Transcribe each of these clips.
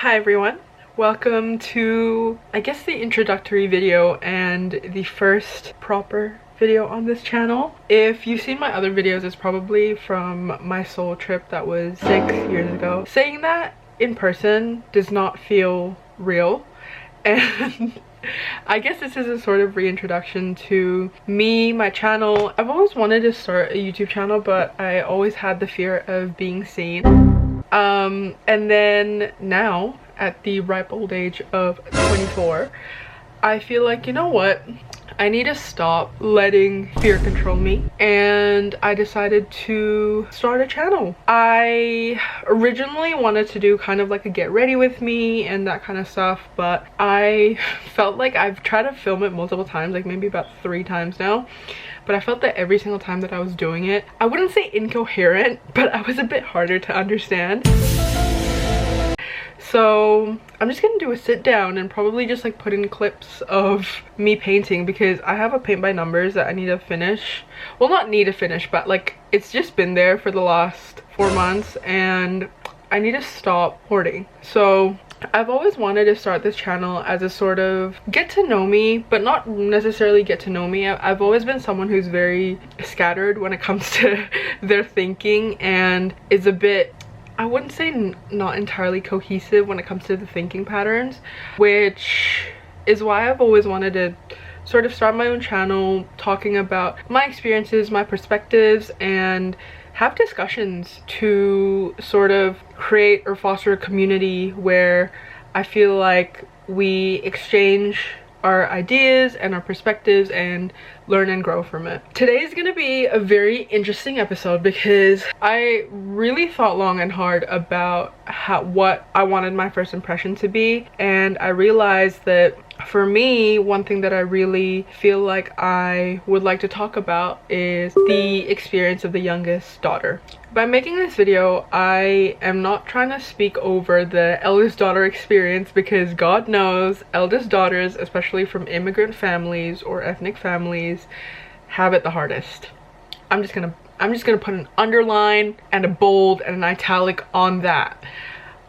Hi everyone, welcome to I guess the introductory video and the first proper video on this channel. If you've seen my other videos, it's probably from my Seoul trip that was 6 years ago. Saying that in person does not feel real, and I guess this is a sort of reintroduction to me, my channel. I've always wanted to start a YouTube channel, but I always had the fear of being seen. And then now, at the ripe old age of 24, I feel like, you know what? I need to stop letting fear control me, and I decided to start a channel. I originally wanted to do kind of like a get ready with me and that kind of stuff, but I felt like I've tried to film it multiple times, like maybe about 3 times now, but I felt that every single time that I was doing it, I wouldn't say incoherent, but I was a bit harder to understand. So I'm just gonna do a sit down and probably just like put in clips of me painting, because I have a paint by numbers that I need to finish. Well, not need to finish, but like it's just been there for the last 4 months and I need to stop hoarding. So I've always wanted to start this channel as a sort of get to know me, but not necessarily get to know me. I've always been someone who's very scattered when it comes to their thinking, and is a bit, I wouldn't say not entirely cohesive when it comes to the thinking patterns, which is why I've always wanted to sort of start my own channel talking about my experiences, my perspectives, and have discussions to sort of create or foster a community where I feel like we exchange our ideas and our perspectives and learn and grow from it. Today is gonna be a very interesting episode because I really thought long and hard about what I wanted my first impression to be, and I realized that for me, one thing that I really feel like I would like to talk about is the experience of the youngest daughter. By making this video, I am not trying to speak over the eldest daughter experience, because God knows eldest daughters, especially from immigrant families or ethnic families, have it the hardest. I'm just gonna put an underline and a bold and an italic on that.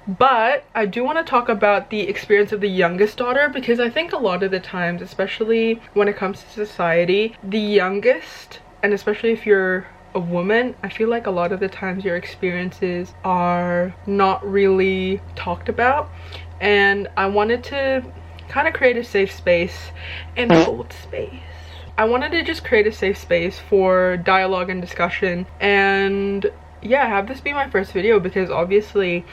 But I do want to talk about the experience of the youngest daughter, because I think a lot of the times, especially when it comes to society, the youngest, and especially if you're a woman, I feel like a lot of the times your experiences are not really talked about. And I wanted to kind of create a safe space and hold space. I wanted to just create a safe space for dialogue and discussion, and yeah, have this be my first video, because obviously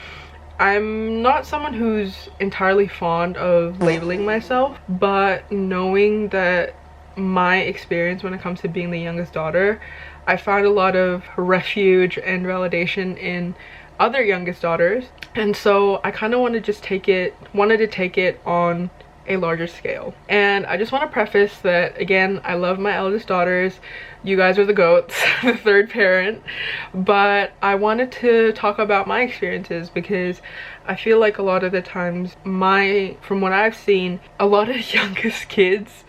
I'm not someone who's entirely fond of labeling myself, but knowing that my experience when it comes to being the youngest daughter, I found a lot of refuge and validation in other youngest daughters, and so I kind of wanted to take it on a larger scale. And I just want to preface that, again, I love my eldest daughters. You guys are the goats, the third parent, but I wanted to talk about my experiences, because I feel like a lot of the times from what I've seen, a lot of youngest kids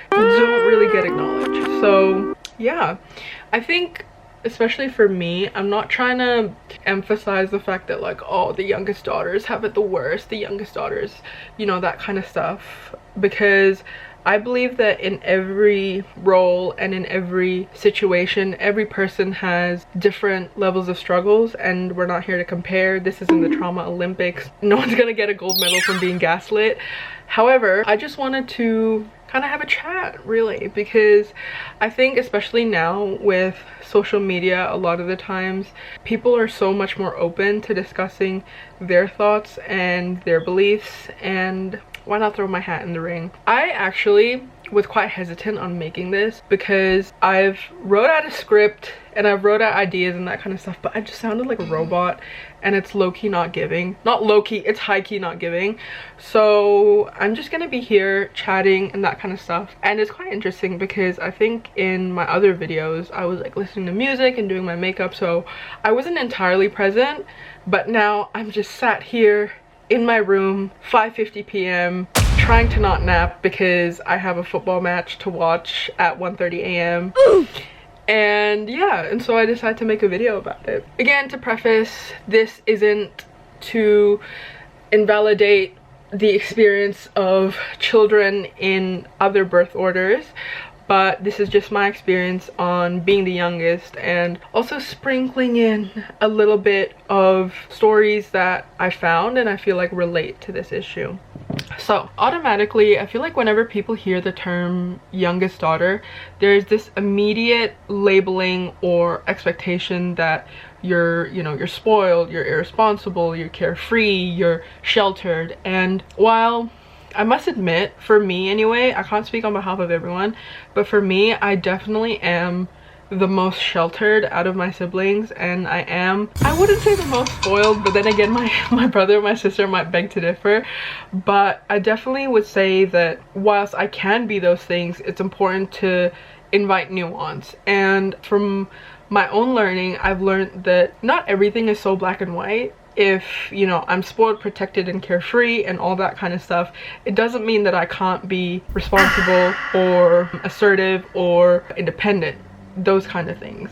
don't really get acknowledged. So yeah, I think especially for me, I'm not trying to emphasize the fact that like, oh, the youngest daughters have it the worst, the youngest daughters, you know, that kind of stuff, because I believe that in every role and in every situation, every person has different levels of struggles, and we're not here to compare. This isn't the trauma Olympics. No one's gonna get a gold medal from being gaslit. However, I just wanted to kind of have a chat, really, because I think especially now with social media, a lot of the times people are so much more open to discussing their thoughts and their beliefs, and why not throw my hat in the ring? I actually was quite hesitant on making this because I've wrote out a script and I've wrote out ideas and that kind of stuff, but I just sounded like a robot, and it's low-key not giving. Not low-key, it's high-key not giving. So I'm just gonna be here chatting and that kind of stuff. And it's quite interesting because I think in my other videos I was like listening to music and doing my makeup, so I wasn't entirely present. But now I'm just sat here in my room, 5:50 p.m, trying to not nap because I have a football match to watch at 1:30 a.m. And yeah, and so I decided to make a video about it. Again, to preface, this isn't to invalidate the experience of children in other birth orders, but this is just my experience on being the youngest, and also sprinkling in a little bit of stories that I found and I feel like relate to this issue. So automatically, I feel like whenever people hear the term youngest daughter, there's this immediate labeling or expectation that you're spoiled, you're irresponsible, you're carefree, you're sheltered. And while I must admit, for me anyway, I can't speak on behalf of everyone, but for me, I definitely am the most sheltered out of my siblings, and I wouldn't say the most spoiled, but then again, my brother and my sister might beg to differ. But I definitely would say that whilst I can be those things, it's important to invite nuance. And from my own learning, I've learned that not everything is so black and white. If, you know, I'm spoiled, protected, and carefree and all that kind of stuff, it doesn't mean that I can't be responsible or assertive or independent, those kind of things.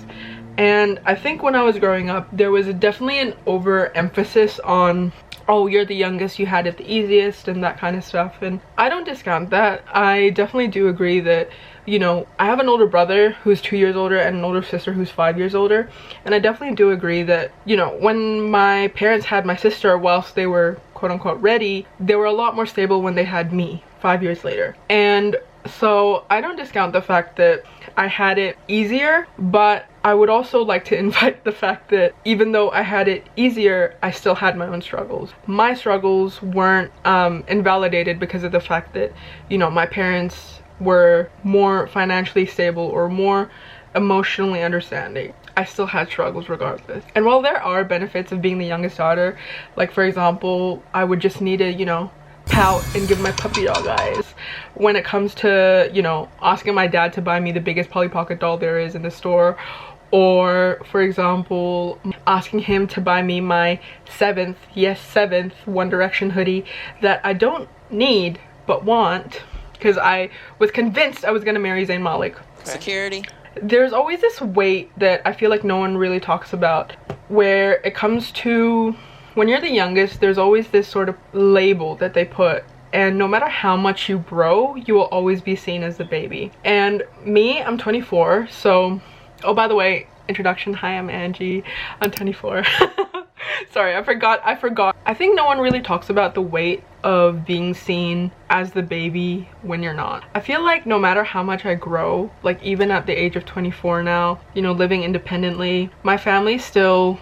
And I think when I was growing up, there was definitely an overemphasis on, oh, you're the youngest, you had it the easiest, and that kind of stuff. And I don't discount that. I definitely do agree that, you know, I have an older brother who's 2 years older and an older sister who's 5 years older, and I definitely do agree that, you know, when my parents had my sister whilst they were quote-unquote ready, they were a lot more stable when they had me 5 years later. And so I don't discount the fact that I had it easier, but I would also like to invite the fact that even though I had it easier, I still had my own struggles. My struggles weren't invalidated because of the fact that, you know, my parents were more financially stable or more emotionally understanding. I still had struggles regardless. And while there are benefits of being the youngest daughter, like for example, I would just need to, you know, pout and give my puppy dog eyes when it comes to, you know, asking my dad to buy me the biggest Polly Pocket doll there is in the store, or for example, asking him to buy me my seventh One Direction hoodie that I don't need but want, because I was convinced I was gonna marry Zayn Malik. Security. There's always this weight that I feel like no one really talks about, where it comes to when you're the youngest, there's always this sort of label that they put, and no matter how much you grow, you will always be seen as the baby. And me, I'm 24, so, oh, by the way, introduction, hi, I'm Angie, I'm 24. Sorry, I forgot. I think no one really talks about the weight of being seen as the baby when you're not. I feel like no matter how much I grow, like even at the age of 24 now, you know, living independently, my family still,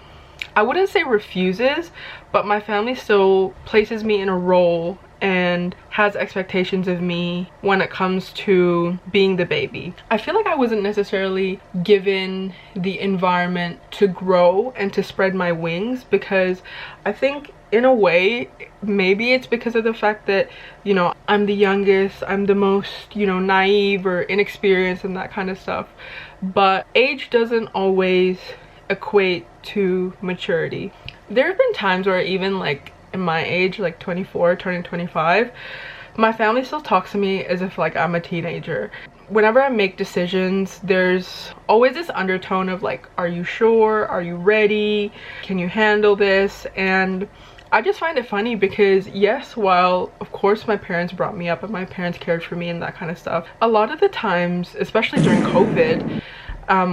I wouldn't say refuses, but my family still places me in a role and has expectations of me when it comes to being the baby. I feel like I wasn't necessarily given the environment to grow and to spread my wings, because I think in a way, maybe it's because of the fact that, you know, I'm the youngest, I'm the most, you know, naive or inexperienced and that kind of stuff. But age doesn't always equate to maturity. There have been times where even like in my age, like 24 turning 25, my family still talks to me as if like I'm a teenager. Whenever I make decisions, there's always this undertone of like, are you sure? Are you ready? Can you handle this? And I just find it funny because yes, while of course my parents brought me up and my parents cared for me and that kind of stuff, a lot of the times, especially during COVID,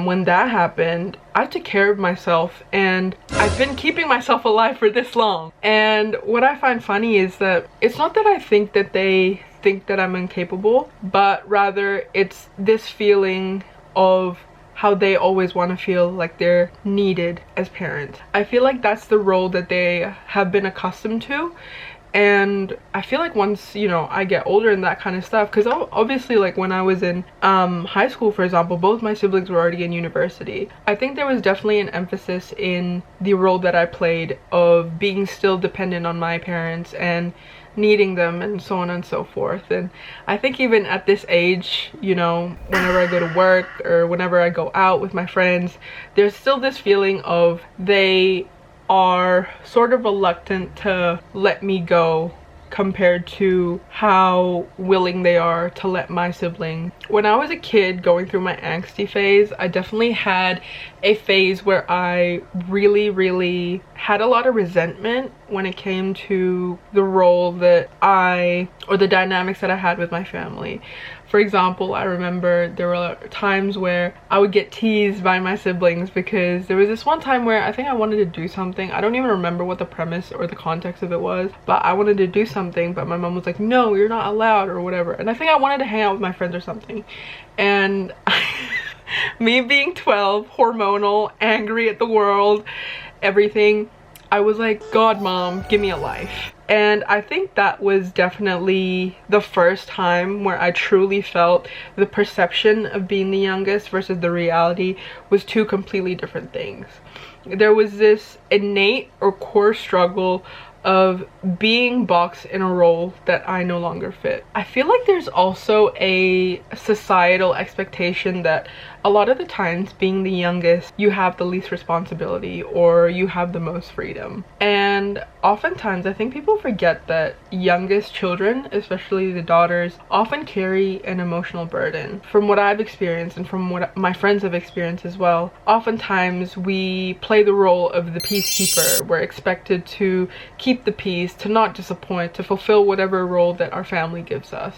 when that happened, I took care of myself, and I've been keeping myself alive for this long. And what I find funny is that it's not that I think that they think that I'm incapable, but rather it's this feeling of how they always want to feel like they're needed as parents. I feel like that's the role that they have been accustomed to. And I feel like once, you know, I get older and that kind of stuff, because obviously like when I was in high school, for example, both my siblings were already in university. I think there was definitely an emphasis in the role that I played of being still dependent on my parents and needing them and so on and so forth. And I think even at this age, you know, whenever I go to work or whenever I go out with my friends, there's still this feeling of they are sort of reluctant to let me go compared to how willing they are to let my sibling. When I was a kid going through my angsty phase, I definitely had a phase where I really had a lot of resentment when it came to the role that or the dynamics that I had with my family. For example, I remember there were times where I would get teased by my siblings because there was this one time where I think I wanted to do something. I don't even remember what the premise or the context of it was, but I wanted to do something, but my mom was like, no, you're not allowed or whatever. And I think I wanted to hang out with my friends or something. And me being 12, hormonal, angry at the world, everything, I was like, God, mom, give me a life. And I think that was definitely the first time where I truly felt the perception of being the youngest versus the reality was two completely different things. There was this innate or core struggle of being boxed in a role that I no longer fit. I feel like there's also a societal expectation that a lot of the times, being the youngest, you have the least responsibility or you have the most freedom. And oftentimes I think people forget that youngest children, especially the daughters, often carry an emotional burden. From what I've experienced and from what my friends have experienced as well, oftentimes we play the role of the peacekeeper. We're expected to keep the peace, to not disappoint, to fulfill whatever role that our family gives us.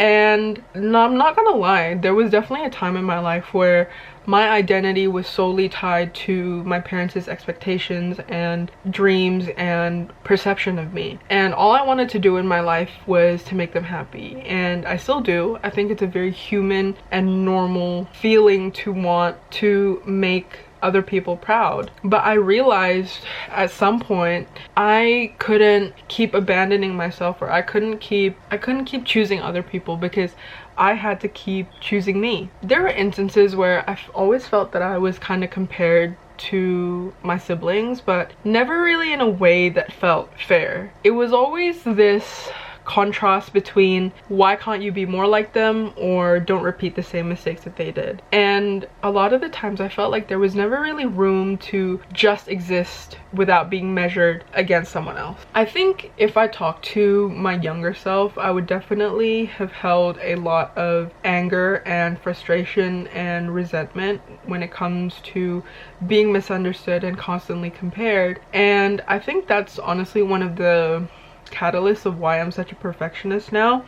And no, I'm not gonna lie, there was definitely a time in my life where my identity was solely tied to my parents' expectations and dreams and perception of me. And all I wanted to do in my life was to make them happy. And I still do. I think it's a very human and normal feeling to want to make other people proud. But I realized at some point I couldn't keep abandoning myself, or I couldn't keep choosing other people, because I had to keep choosing me. There were instances where I've always felt that I was kind of compared to my siblings, but never really in a way that felt fair. It was always this contrast between why can't you be more like them, or don't repeat the same mistakes that they did. And a lot of the times I felt like there was never really room to just exist without being measured against someone else. I think if I talked to my younger self, I would definitely have held a lot of anger and frustration and resentment when it comes to being misunderstood and constantly compared. And I think that's honestly one of the catalyst of why I'm such a perfectionist now.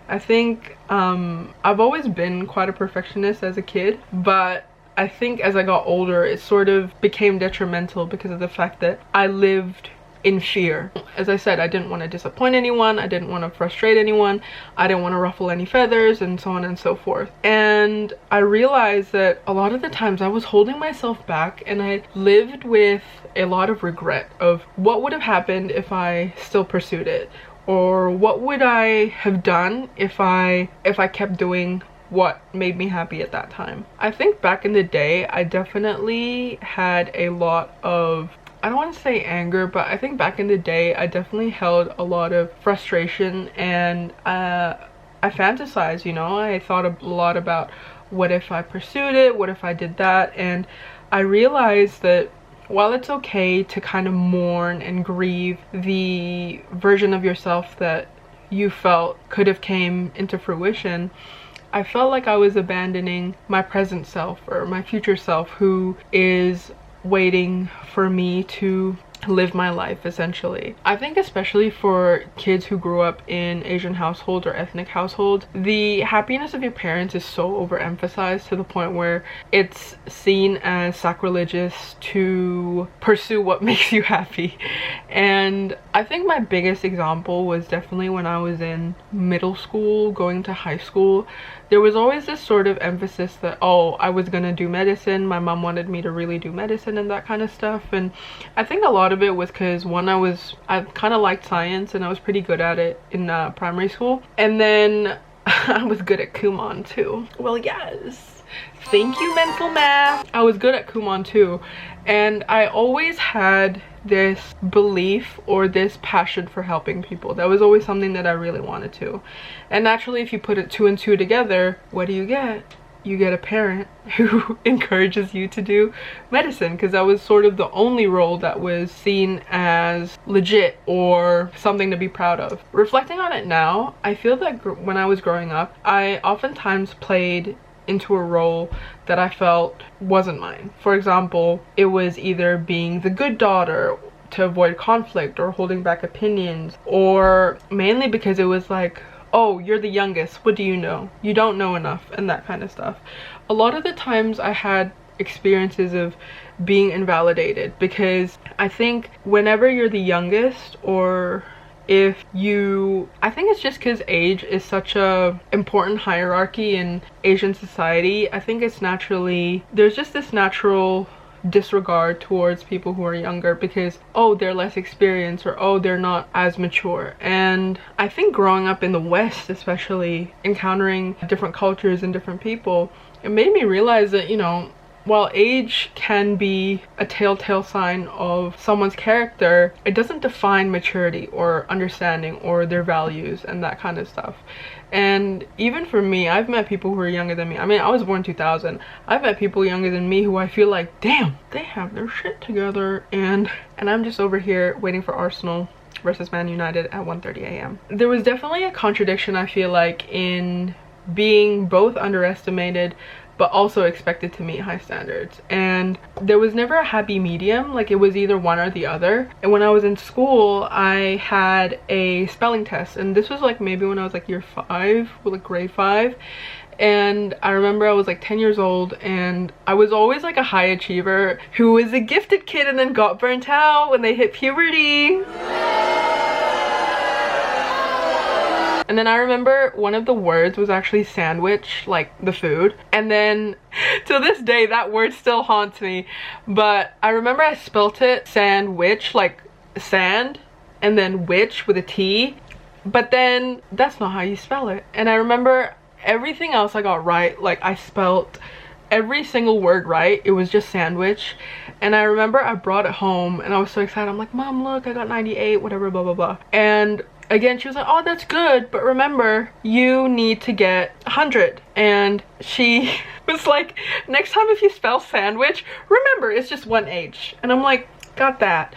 I think I've always been quite a perfectionist as a kid, but I think as I got older it sort of became detrimental because of the fact that I lived in fear. As I said, I didn't want to disappoint anyone, I didn't want to frustrate anyone, I didn't want to ruffle any feathers, and so on and so forth. And I realized that a lot of the times I was holding myself back, and I lived with a lot of regret of what would have happened if I still pursued it, or what would I have done if I kept doing what made me happy at that time. I think back in the day I definitely had a lot of, I don't want to say anger, but I think back in the day I definitely held a lot of frustration, and I fantasized, you know. I thought a lot about what if I pursued it, what if I did that. And I realized that while it's okay to kind of mourn and grieve the version of yourself that you felt could have came into fruition, I felt like I was abandoning my present self, or my future self, who is waiting for me to live my life, essentially. I think especially for kids who grew up in Asian households or ethnic households, the happiness of your parents is so overemphasized to the point where it's seen as sacrilegious to pursue what makes you happy. And I think my biggest example was definitely when I was in middle school, going to high school. There was always this sort of emphasis that, oh, I was gonna do medicine. My mom wanted me to really do medicine and that kind of stuff. And I think a lot of it was because, one, I kind of liked science and I was pretty good at it in primary school. And then I was good at Kumon too. Well, yes. Thank you, mental math. I was good at Kumon too. And I always had this belief or this passion for helping people. That was always something that I really wanted to. And naturally, if you put it 2 and 2 together, what do you get? you get a parent who encourages you to do medicine, because that was sort of the only role that was seen as legit or something to be proud of. Reflecting on it now, I feel that when I was growing up, I oftentimes played into a role that I felt wasn't mine. For example, it was either being the good daughter to avoid conflict or holding back opinions, or mainly because it was like, oh, you're the youngest, what do you know? You don't know enough, and that kind of stuff. A lot of the times I had experiences of being invalidated, because I think whenever you're the youngest, or if you, I think it's just because age is such a important hierarchy in Asian society, I think it's naturally, there's just this natural disregard towards people who are younger, because oh, they're less experienced, or oh, they're not as mature. And I think growing up in the West, especially encountering different cultures and different people, it made me realize that, you know, while age can be a telltale sign of someone's character, it doesn't define maturity or understanding or their values and that kind of stuff. And even for me, I've met people who are younger than me. I mean, I was born 2000. I've met people younger than me who I feel like, damn, they have their shit together, and I'm just over here waiting for Arsenal versus Man United at 1:30 a.m. There was definitely a contradiction, I feel like, in being both underestimated but also expected to meet high standards, and there was never a happy medium. Like, it was either one or the other. And when I was in school, I had a spelling test, and this was like maybe when I was like year 5, or like grade 5, and I remember I was like 10 years old, and I was always like a high achiever who was a gifted kid and then got burnt out when they hit puberty. And then I remember one of the words was actually sandwich, like the food. And then to this day, that word still haunts me. But I remember I spelt it sandwich, like sand, and then witch with a T. But then that's not how you spell it. And I remember everything else I got right. Like, I spelt every single word right. It was just sandwich. And I remember I brought it home and I was so excited. I'm like, Mom, look, I got 98, whatever, blah, blah, blah. And again, she was like, oh, that's good, but remember, you need to get 100. And she was like, next time if you spell sandwich, remember, it's just one H. And I'm like, got that.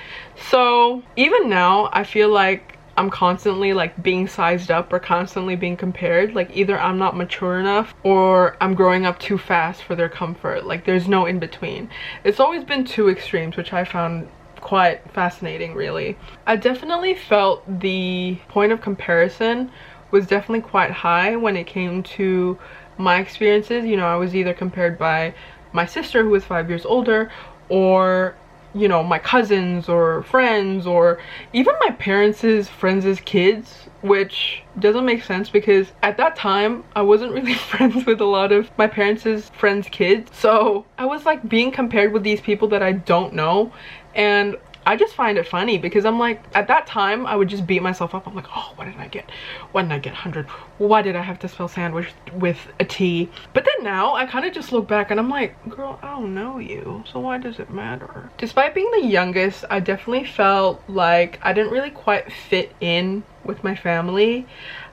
So even now, I feel like I'm constantly like being sized up or constantly being compared. Like, either I'm not mature enough or I'm growing up too fast for their comfort. Like, there's no in between. It's always been two extremes, which I found quite fascinating, really. I definitely felt the point of comparison was definitely quite high when it came to my experiences. You know, I was either compared by my sister, who was 5 years older, or, you know, my cousins or friends, or even my parents' friends' kids, which doesn't make sense because at that time I wasn't really friends with a lot of my parents' friends' kids. So I was like being compared with these people that I don't know, and I just find it funny because I'm like, at that time I would just beat myself up. I'm like, oh, what did I get? Why didn't I get 100? Why did I have to spell sandwich with a T? But then now I kind of just look back and I'm like, girl, I don't know you, so why does it matter? Despite being the youngest, I definitely felt like I didn't really quite fit in with my family.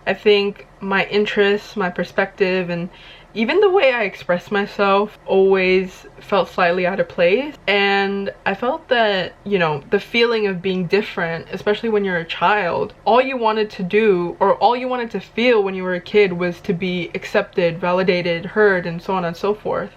I think my interests, my perspective, and even the way I expressed myself always felt slightly out of place. And I felt that, you know, the feeling of being different, especially when you're a child, all you wanted to do, or all you wanted to feel when you were a kid, was to be accepted, validated, heard, and so on and so forth.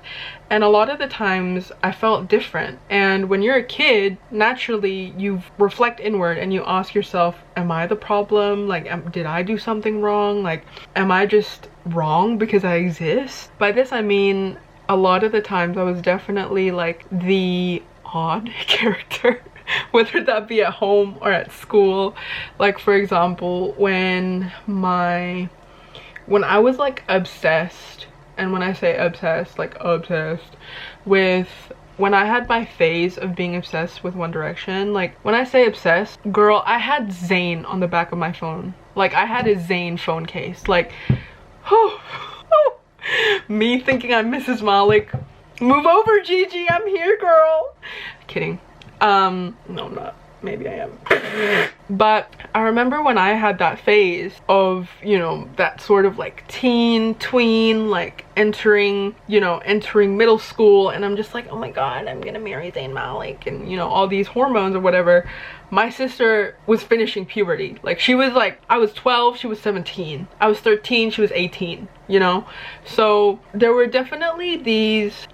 And a lot of the times I felt different. And when you're a kid, naturally you reflect inward and you ask yourself, am I the problem? Like, did I do something wrong? Like, am I just wrong because I exist? By this I mean, a lot of the times I was definitely like the odd character, whether that be at home or at school. Like, for example, when I was like obsessed, and when I say obsessed, like obsessed with, when I had my phase of being obsessed with One Direction, like when I say obsessed, girl, I had Zayn on the back of my phone. Like, I had a Zayn phone case. Like, me thinking I'm Mrs. Malik. Move over, Gigi, I'm here, girl. Kidding. No, I'm not. maybe I am. But I remember when I had that phase of, you know, that sort of like tween, like entering middle school, and I'm just like, oh my god, I'm gonna marry Zayn Malik, and you know, all these hormones or whatever. My sister was finishing puberty. Like, she was like, I was 12, she was 17. I was 13, she was 18, you know? So there were definitely these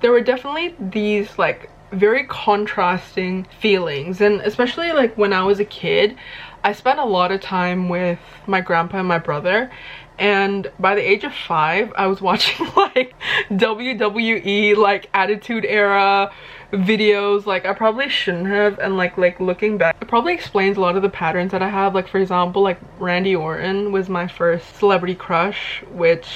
like very contrasting feelings. And especially like when I was a kid, I spent a lot of time with my grandpa and my brother, and by the age of 5 I was watching like WWE, like Attitude Era videos. Like, I probably shouldn't have, and like looking back, it probably explains a lot of the patterns that I have. Like, for example, like Randy Orton was my first celebrity crush, which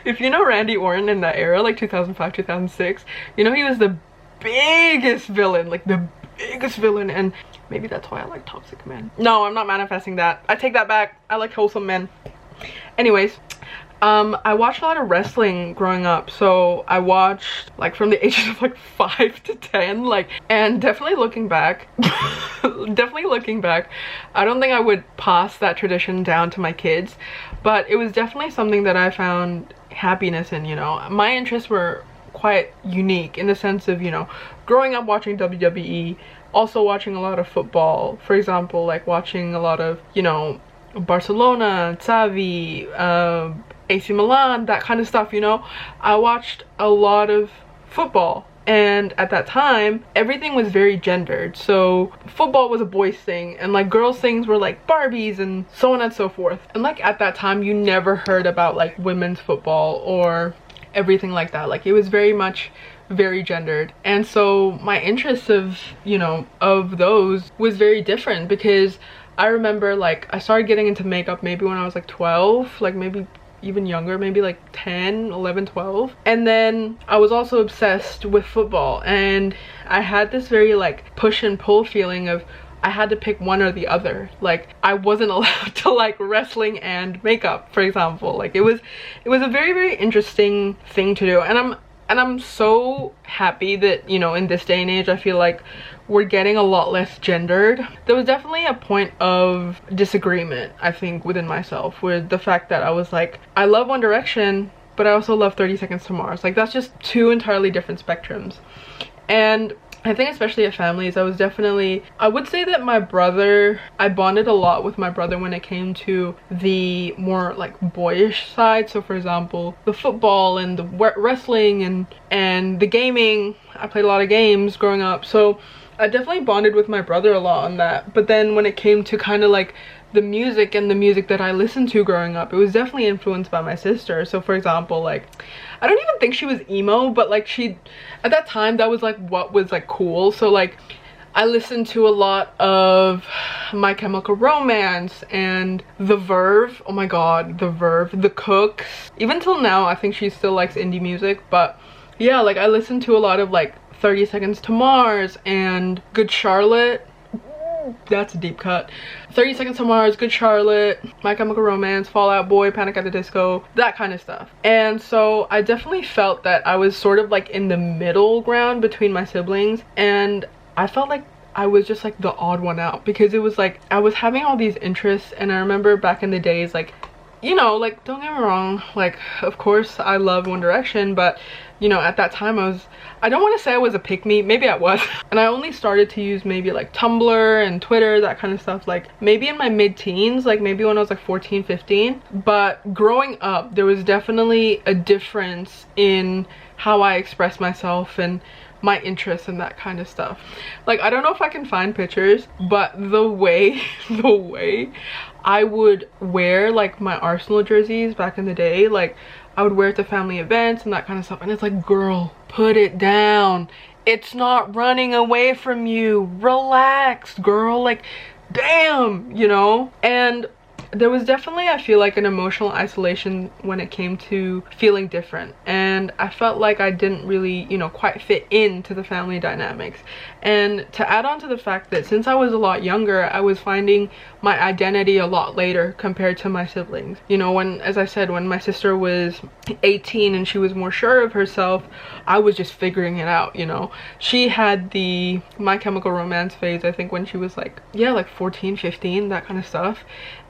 if you know Randy Orton in that era, like 2005, 2006, you know, he was the biggest villain, like the biggest villain. And maybe that's why I like toxic men. No, I'm not manifesting that. I take that back. I like wholesome men. Anyways, I watched a lot of wrestling growing up. So I watched like from the ages of like 5 to 10, like, and definitely looking back, I don't think I would pass that tradition down to my kids, but it was definitely something that I found happiness in, you know. My interests were quite unique in the sense of, you know, growing up watching WWE, also watching a lot of football, for example, like watching a lot of, you know, Barcelona, Xavi, AC Milan, that kind of stuff, you know. I watched a lot of football, and at that time everything was very gendered. So football was a boys thing, and like girls things were like Barbies and so on and so forth. And like at that time you never heard about like women's football or everything like that. Like, it was very much very gendered. And so my interest of, you know, of those was very different, because I remember like I started getting into makeup maybe when I was like 12, like maybe even younger, maybe like 10, 11, 12. And then I was also obsessed with football, and I had this very like push and pull feeling of I had to pick one or the other. Like, I wasn't allowed to like wrestling and makeup, for example. Like, it was a very, very interesting thing to do. And I'm so happy that, you know, in this day and age, I feel like we're getting a lot less gendered. There was definitely a point of disagreement, I think, within myself, with the fact that I was like, I love One Direction, but I also love 30 Seconds to Mars. Like, that's just two entirely different spectrums. And I think especially at families, I would say that I bonded a lot with my brother when it came to the more like boyish side. So for example, the football and the wrestling and the gaming. I played a lot of games growing up, so I definitely bonded with my brother a lot on that. But then when it came to kind of like the music and the music that I listened to growing up, it was definitely influenced by my sister. So for example, like, I don't even think she was emo, but like at that time that was like what was like cool. So like I listened to a lot of My Chemical Romance and The Verve. Oh my god, The Verve, The Cooks. Even till now I think she still likes indie music. But yeah, like I listened to a lot of like 30 Seconds to Mars and Good Charlotte. That's a deep cut. 30 Seconds to Mars, Good Charlotte, My Chemical Romance, Fall Out Boy, Panic at the Disco, that kind of stuff. And so I definitely felt that I was sort of like in the middle ground between my siblings, and I felt like I was just like the odd one out, because it was like I was having all these interests. And I remember back in the days, like, you know, like, don't get me wrong, like, of course I love One Direction, but you know, at that time I don't want to say I was a pick-me, maybe I was. And I only started to use maybe like Tumblr and Twitter, that kind of stuff, like maybe in my mid-teens, like maybe when I was like 14, 15. But growing up, there was definitely a difference in how I express myself and my interests and that kind of stuff. Like, I don't know if I can find pictures, but the way I would wear like my Arsenal jerseys back in the day, like I would wear it to family events and that kind of stuff, and it's like, girl, put it down. It's not running away from you. Relax, girl. Like, damn, you know? And there was definitely, I feel like, an emotional isolation when it came to feeling different, and I felt like I didn't really, you know, quite fit into the family dynamics. And to add on to the fact that since I was a lot younger, I was finding my identity a lot later compared to my siblings. You know, when, as I said, when my sister was 18 and she was more sure of herself, I was just figuring it out, you know. She had the My Chemical Romance phase, I think, when she was like, yeah, like 14, 15, that kind of stuff.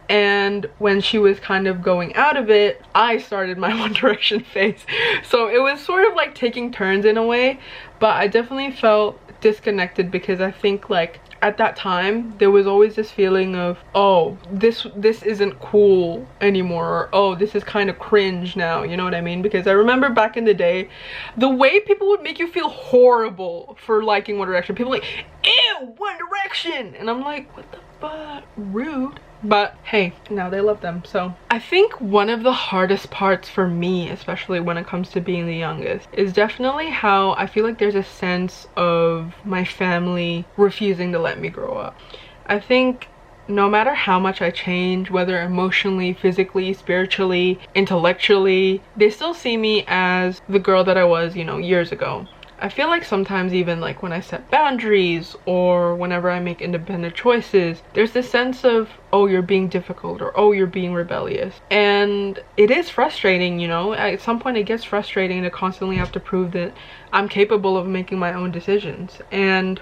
And when she was kind of going out of it, I started my One Direction phase. So it was sort of like taking turns in a way, but I definitely felt disconnected because I think, like, at that time there was always this feeling of, oh, this isn't cool anymore, or oh, this is kind of cringe now, you know what I mean? Because I remember back in the day, the way people would make you feel horrible for liking One Direction. People like, ew, One Direction, and I'm like, what the fuck, rude. But hey, now they love them. So I think one of the hardest parts for me, especially when it comes to being the youngest, is definitely how I feel like there's a sense of my family refusing to let me grow up. I think no matter how much I change, whether emotionally, physically, spiritually, intellectually, they still see me as the girl that I was, you know, years ago. I feel like sometimes, even like when I set boundaries or whenever I make independent choices, there's this sense of, oh, you're being difficult, or oh, you're being rebellious. And it is frustrating, you know. At some point it gets frustrating to constantly have to prove that I'm capable of making my own decisions. And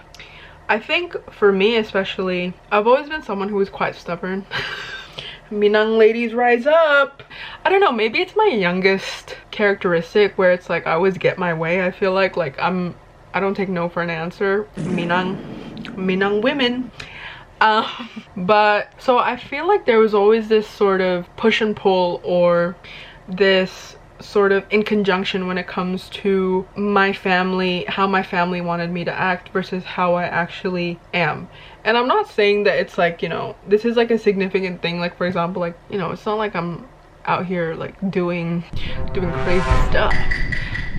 I think for me especially, I've always been someone who is quite stubborn. Minang ladies rise up. I don't know, maybe it's my youngest characteristic where it's like I always get my way. I feel like I don't take no for an answer. Minang women. But so I feel like there was always this sort of push and pull, or this sort of in conjunction when it comes to my family, how my family wanted me to act versus how I actually am. And I'm not saying that it's like, you know, this is like a significant thing. Like, for example, like, you know, it's not like I'm out here like doing crazy stuff,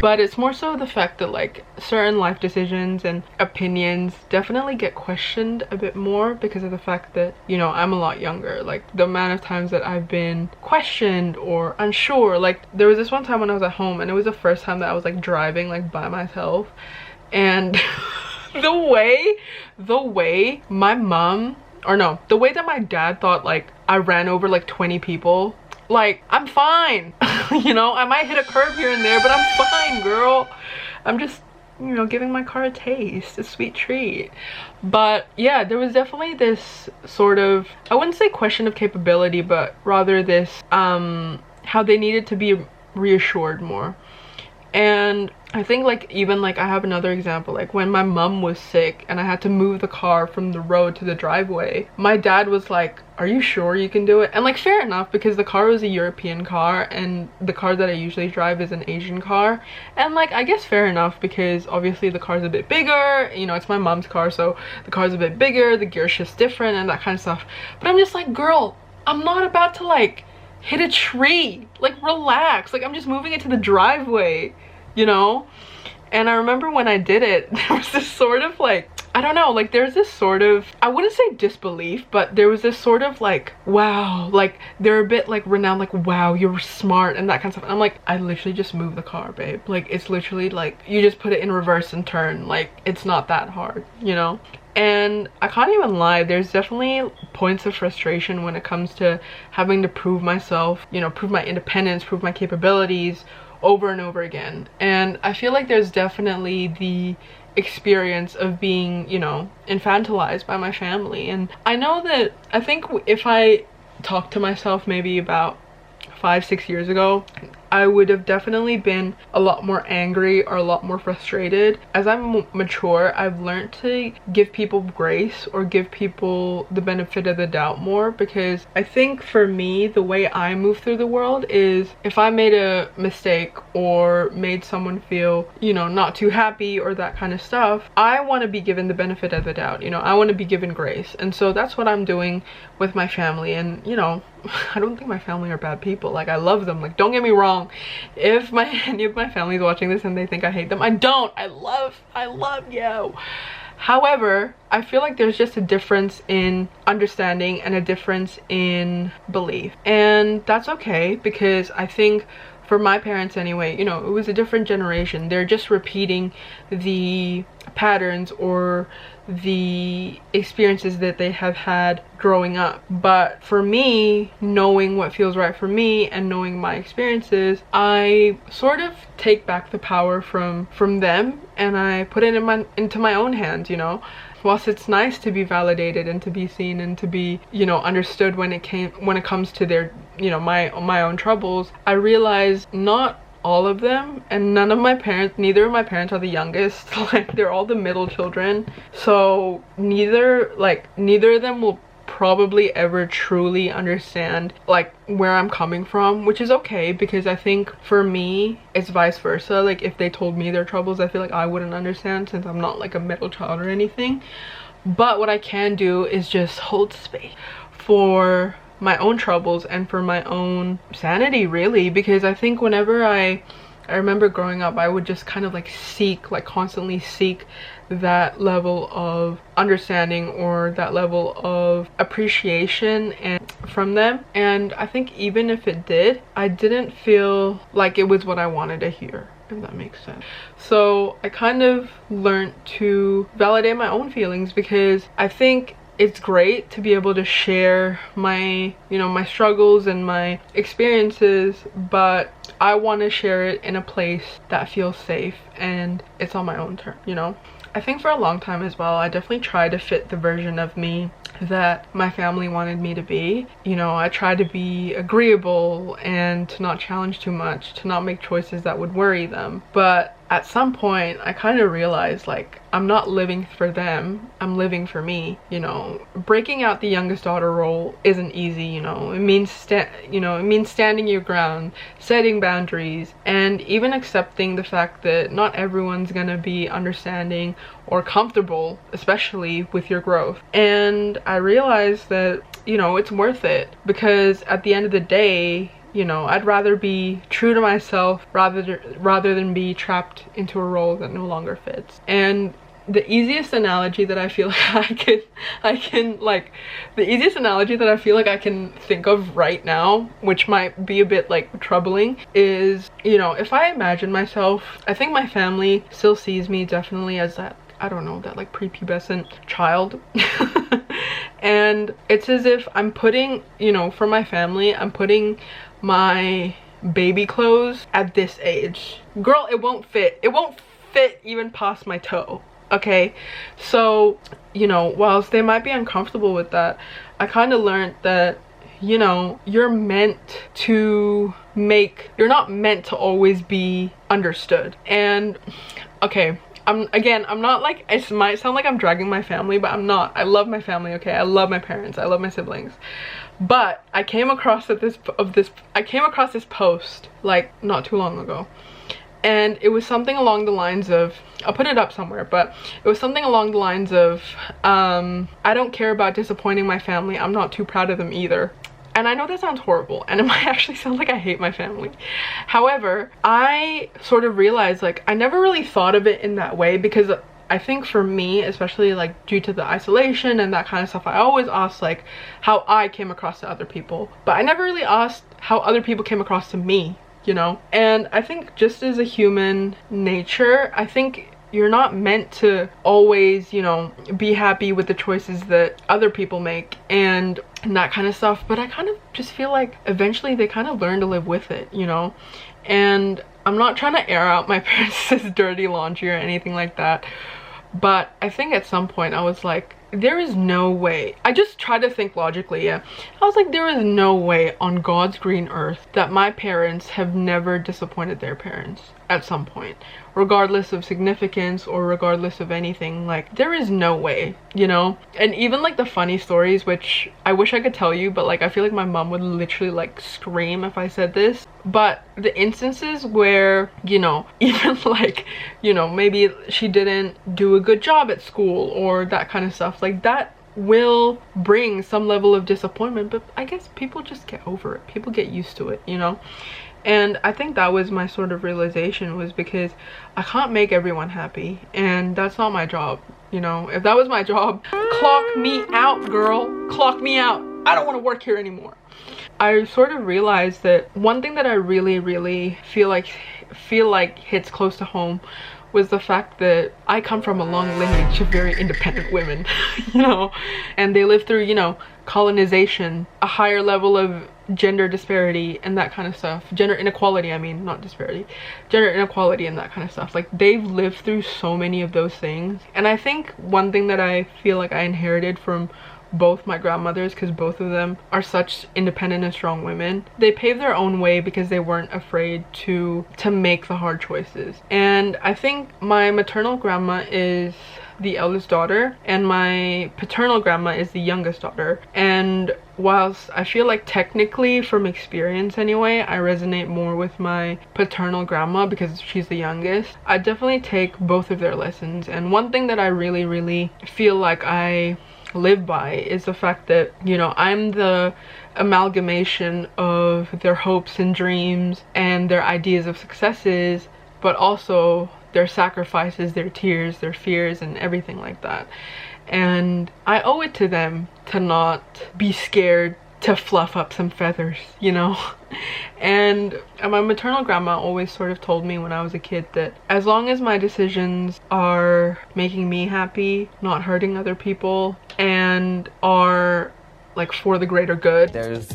but it's more so the fact that like certain life decisions and opinions definitely get questioned a bit more because of the fact that, you know, I'm a lot younger. Like the amount of times that I've been questioned or unsure. Like there was this one time when I was at home, and it was the first time that I was like driving like by myself, and the way my mom, or no, the way that my dad thought like I ran over like 20 people. Like, I'm fine. You know, I might hit a curb here and there, but I'm fine, girl. I'm just, you know, giving my car a taste, a sweet treat. But yeah, there was definitely this sort of, I wouldn't say question of capability, but rather this how they needed to be reassured more. And I think like even like I have another example, like when my mom was sick and I had to move the car from the road to the driveway, my dad was like, are you sure you can do it? And like, fair enough, because the car was a European car and the car that I usually drive is an Asian car. And like, I guess fair enough, because obviously the car's a bit bigger, you know, it's my mom's car, so the car's a bit bigger, the gear shift's different and that kind of stuff. But I'm just like, girl, I'm not about to like hit a tree, like relax, like I'm just moving it to the driveway, you know? And I remember when I did it, there was this sort of like, I don't know, like there's this sort of, I wouldn't say disbelief, but there was this sort of like, wow, like they're a bit like renowned, like, wow, you're smart and that kind of stuff. And I'm like, I literally just moved the car, babe. Like it's literally like, you just put it in reverse and turn, like it's not that hard, you know? And I can't even lie, there's definitely points of frustration when it comes to having to prove myself, you know, prove my independence, prove my capabilities over and over again. And I feel like there's definitely the experience of being, you know, infantilized by my family. And I know that, I think if I talked to myself maybe about 5-6 years ago, I would have definitely been a lot more angry or a lot more frustrated. As I'm mature, I've learned to give people grace or give people the benefit of the doubt more, because I think for me, the way I move through the world is if I made a mistake or made someone feel, you know, not too happy or that kind of stuff, I want to be given the benefit of the doubt, you know, I want to be given grace. And so that's what I'm doing with my family. And, you know, I don't think my family are bad people. Like, I love them. Like, don't get me wrong. If any of my family is watching this and they think I hate them, I don't. I love you. However, I feel like there's just a difference in understanding and a difference in belief, and that's okay, because I think for my parents anyway, you know, it was a different generation. They're just repeating the patterns or the experiences that they have had growing up. But for me, knowing what feels right for me and knowing my experiences, I sort of take back the power from them, and I put it into my own hands, you know. Whilst it's nice to be validated and to be seen and to be, you know, understood when it comes to their, you know, my own troubles, I realized not all of them, and neither of my parents are the youngest. Like, they're all the middle children, so neither of them will probably ever truly understand like where I'm coming from, which is okay, because I think for me it's vice versa. Like, if they told me their troubles, I feel like I wouldn't understand, since I'm not like a middle child or anything. But what I can do is just hold space for my own troubles and for my own sanity, really, because I think whenever I remember growing up, I would just kind of like constantly seek that level of understanding or that level of appreciation and from them, and I think even if it did, I didn't feel like it was what I wanted to hear, if that makes sense. So I kind of learned to validate my own feelings, because I think it's great to be able to share my, you know, my struggles and my experiences, but I want to share it in a place that feels safe and it's on my own terms, you know. I think for a long time as well, I definitely tried to fit the version of me that my family wanted me to be. You know, I tried to be agreeable and to not challenge too much, to not make choices that would worry them. But at some point, I kind of realized, like, I'm not living for them, I'm living for me. You know, breaking out the youngest daughter role isn't easy, you know. It means standing your ground, setting boundaries, and even accepting the fact that not everyone's gonna be understanding or comfortable, especially with your growth. And I realized that, you know, it's worth it, because at the end of the day, you know, I'd rather be true to myself rather than be trapped into a role that no longer fits. And the easiest analogy that I feel like I can think of right now, which might be a bit like troubling, is, you know, if I imagine myself, I think my family still sees me definitely as that, I don't know, that like prepubescent child. And it's as if I'm putting, you know, for my family, I'm putting my baby clothes at this age. Girl, it won't fit even past my toe, okay? So, you know, whilst they might be uncomfortable with that, I kind of learned that, you know, you're not meant to always be understood. And okay, I'm not like, it might sound like I'm dragging my family, but I'm not. I love my family, okay? I love my parents, I love my siblings. But I came across this post like not too long ago, and it was something along the lines of, I'll put it up somewhere, but it was something along the lines of, I don't care about disappointing my family, I'm not too proud of them either. And I know that sounds horrible, and it might actually sound like I hate my family. However, I sort of realized, like, I never really thought of it in that way, because I think for me, especially like due to the isolation and that kind of stuff, I always asked like how I came across to other people, but I never really asked how other people came across to me, you know. And I think just as a human nature, I think you're not meant to always, you know, be happy with the choices that other people make and that kind of stuff. But I kind of just feel like eventually they kind of learn to live with it, you know. And I'm not trying to air out my parents' dirty laundry or anything like that, but I think at some point I was like, there is no way. I just tried to think logically, yeah. I was like, there is no way on God's green earth that my parents have never disappointed their parents at some point, regardless of significance or regardless of anything. Like, there is no way, you know. And even like the funny stories, which I wish I could tell you, but like I feel like my mom would literally like scream if I said this, but the instances where, you know, even like, you know, maybe she didn't do a good job at school or that kind of stuff, like that will bring some level of disappointment, but I guess people just get over it, people get used to it, you know. And I think that was my sort of realization, was because I can't make everyone happy, and that's not my job. you know, if that was my job, clock me out, girl, clock me out. I don't want to work here anymore. I sort of realized that one thing that I really feel like hits close to home was the fact that I come from a long lineage of very independent women, you know, and they live through, you know, colonization, a higher level of gender disparity and that kind of stuff. Gender inequality, I mean, not disparity. Gender inequality and that kind of stuff. Like, they've lived through so many of those things. And I think one thing that I feel like I inherited from both my grandmothers, because both of them are such independent and strong women, they paved their own way because they weren't afraid to make the hard choices. And I think my maternal grandma is the eldest daughter and my paternal grandma is the youngest daughter, and whilst I feel like technically from experience anyway I resonate more with my paternal grandma because she's the youngest, I definitely take both of their lessons. And one thing that I really feel like I live by is the fact that, you know, I'm the amalgamation of their hopes and dreams and their ideas of successes, but also their sacrifices, their tears, their fears, and everything like that. And I owe it to them to not be scared to fluff up some feathers, you know. And my maternal grandma always sort of told me when I was a kid that as long as my decisions are making me happy, not hurting other people, and are like for the greater good, there's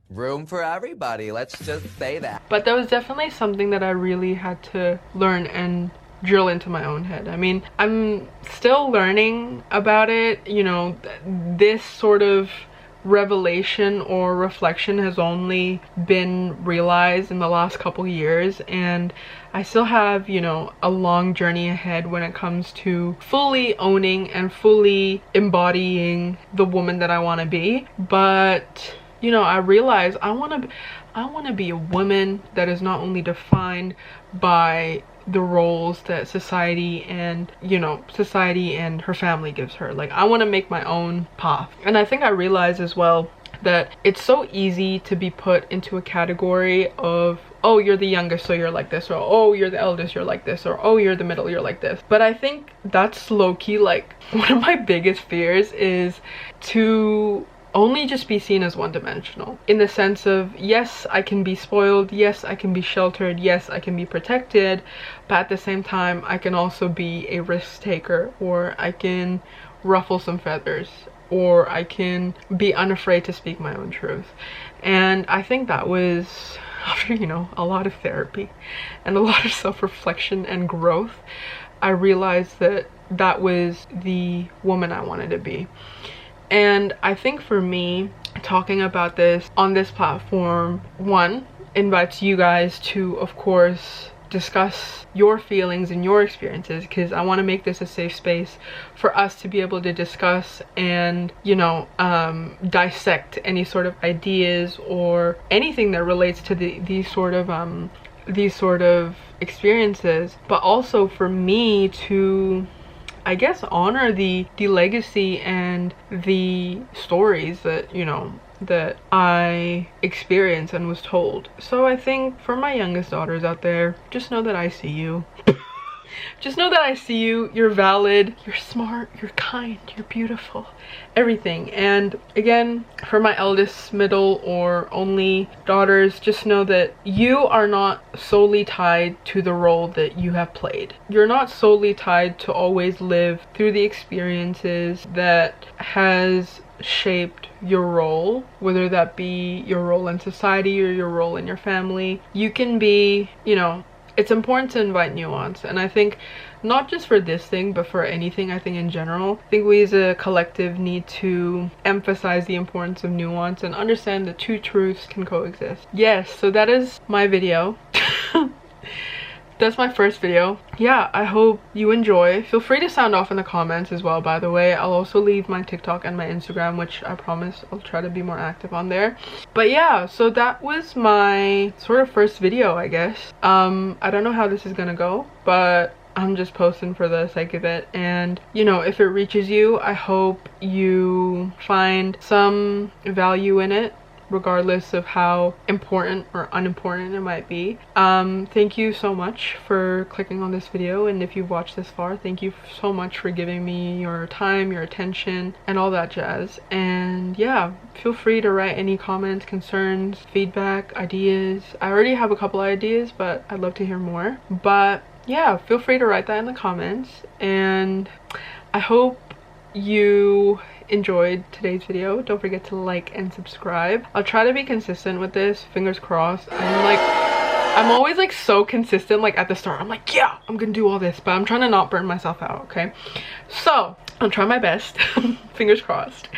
room for everybody, let's just say that. But that was definitely something that I really had to learn and drill into my own head. I mean, I'm still learning about it, you know. This sort of revelation or reflection has only been realized in the last couple years, and I still have, you know, a long journey ahead when it comes to fully owning and fully embodying the woman that I want to be. But, you know, I realize I want to be a woman that is not only defined by the roles that society and, you know, society and her family gives her. Like, I want to make my own path. And I think I realize as well that it's so easy to be put into a category of, oh, you're the youngest so you're like this, or oh, you're the eldest, you're like this, or oh, you're the middle, you're like this. But I think that's low-key like one of my biggest fears, is to only just be seen as one-dimensional, in the sense of, yes, I can be spoiled, yes, I can be sheltered, yes, I can be protected, but at the same time I can also be a risk taker, or I can ruffle some feathers, or I can be unafraid to speak my own truth. And I think that was after, you know, a lot of therapy and a lot of self-reflection and growth, I realized that that was the woman I wanted to be. And I think for me, talking about this on this platform, one, invites you guys to, of course, discuss your feelings and your experiences, because I want to make this a safe space for us to be able to discuss and, you know, dissect any sort of ideas or anything that relates to these sort of experiences, but also for me to, I guess, honor the legacy and the stories that, you know, that I experienced and was told. So I think for my youngest daughters out there, just know that I see you. Just know that I see you. You're valid, you're smart, you're kind, you're beautiful, everything. And again, for my eldest, middle, or only daughters, just know that you are not solely tied to the role that you have played. You're not solely tied to always live through the experiences that has shaped your role, whether that be your role in society or your role in your family. You can be, you know, it's important to invite nuance. And I think not just for this thing, but for anything, I think in general, I think we as a collective need to emphasize the importance of nuance and understand that two truths can coexist. Yes, so that is my video. That's my first video. Yeah, I hope you enjoy. Feel free to sound off in the comments as well, by the way. I'll also leave my TikTok and my Instagram, which I promise I'll try to be more active on there. But yeah, so that was my sort of first video, I guess. I don't know how this is gonna go, but I'm just posting for the sake of it. And, you know, if it reaches you, I hope you find some value in it. regardless of how important or unimportant it might be. Thank you so much for clicking on this video, and if you've watched this far, thank you so much for giving me your time, your attention, and all that jazz. And yeah, feel free to write any comments, concerns, feedback, ideas. I already have a couple ideas, but I'd love to hear more. But yeah, feel free to write that in the comments, and I hope you enjoyed today's video. Don't forget to like and subscribe. I'll try to be consistent with this, fingers crossed. I'm always like so consistent, like at the start I'm like, yeah, I'm gonna do all this, but I'm trying to not burn myself out, okay? So I'll try my best. Fingers crossed.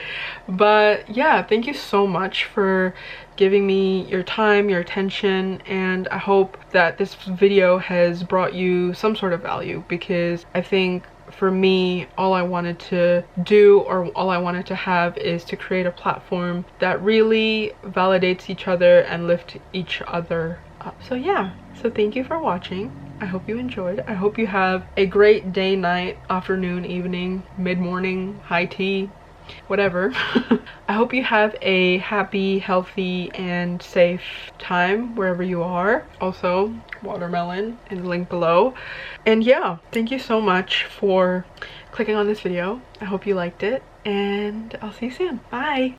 But yeah, thank you so much for giving me your time, your attention, and I hope that this video has brought you some sort of value, because I think for me, all I wanted to do, or all I wanted to have, is to create a platform that really validates each other and lift each other up. So yeah, so thank you for watching. I hope you enjoyed. I hope you have a great day, night, afternoon, evening, mid-morning, high tea, whatever. I hope you have a happy, healthy, and safe time wherever you are. Also, watermelon in the link below. And yeah, thank you so much for clicking on this video. I hope you liked it, and I'll see you soon. Bye.